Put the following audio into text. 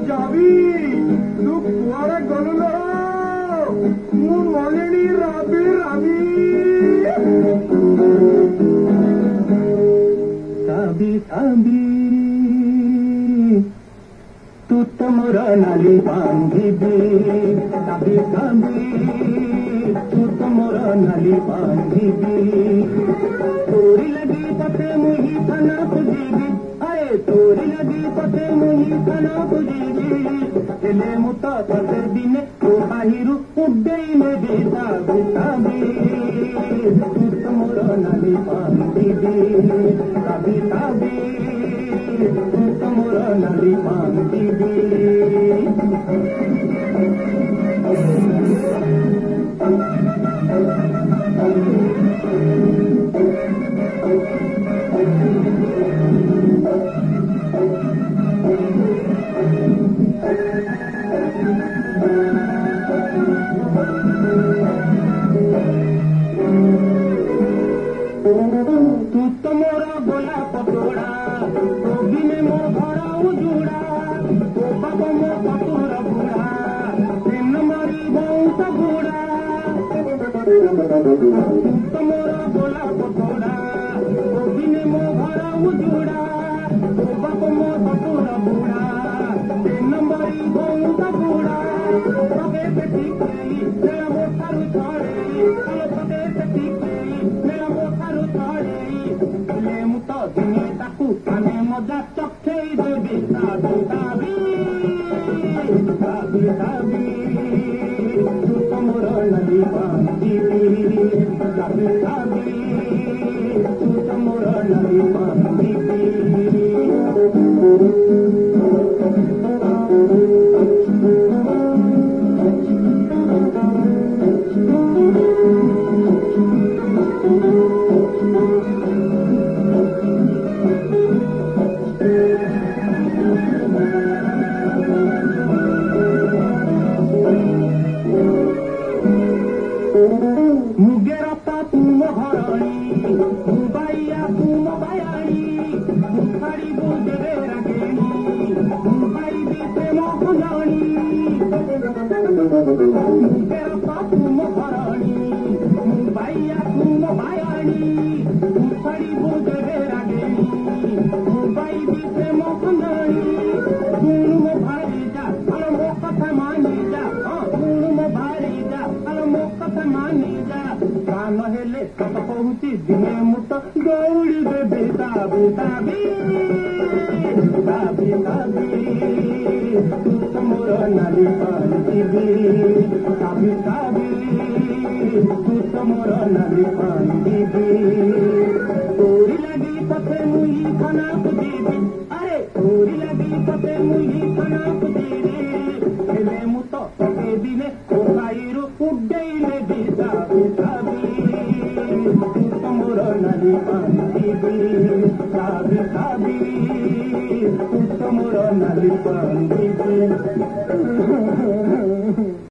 যাবি তুই কুয়ারে গলুল মু মলিনী রাবি রাবি সাবি সাবি তু তো মোর নালি বান্ধিবি সাবি সাবি তু তো মোর নালি বান্ধিবি তোরি লাগি পথে মুহি থানা খুঁজিবি আরে তোরি লাগি পথে মুহি থানা খুঁজিবি এলে মুতা পথের দিনে তো বাহিরু উড্ডেইলে বি সাবি সাবি তু তো মোর নালি বান্ধিবি সাবি সাবি তু তো মোর নালি বান্ধিবি तू तो मोरा गोला पतोड़ा तो बिने मो भरा उजुड़ा तो बाबा मो पतोड़ा बुड़ा तेन मारी बहुत बुड़ा तू तो मोरा गोला पतोड़ा तो बिने मो भरा उजुड़ा तो बाबा मो पतोड़ा बुड़ा तेन मारी बहुत बुड़ा पगे पे ठीक गई मेरा मोठारू छोड़े पगे पे ठीक गई मेरा मोठारू छोड़े मुता दिने ताकू खाने मजा चखेई देबी साबी साबी साबी साबी तू तो मोर नाली बांधिबी साबी साबी तू तो मोर नाली बांधिबी मुगेरा तू महारानी मुबाइया तू मोबायानी मुखाड़ी बुझे रगेनी मुबाई बीते मोहनानी मुगेरा तू महारानी मुबाइया तू मोबायानी मुखाड़ी बुझे रगेनी मुबाई बीते मोहनानी तून मो भारी जा अल मो कथा मानी जा तून मो भारी जा अल मो कथा मानी जा कान हेले कत पहुंची दिने मुत गौड़ी देबे साबी साबी साबी साबी तू तो मोर नाली बांधिबी साबी साबी तू तो मोर नाली बांधिबी तोरी लगी पथे मुही खाना खुजीबी अरे तोरी लगी पथे मुही खाना खुजीबी हेले मुत पके दिने ओ बाहिरु उड्डेइले बि साबी साबी तू तो मोर नाली बांधिबी साबी साबी तू तो मोर नाली बांधिबी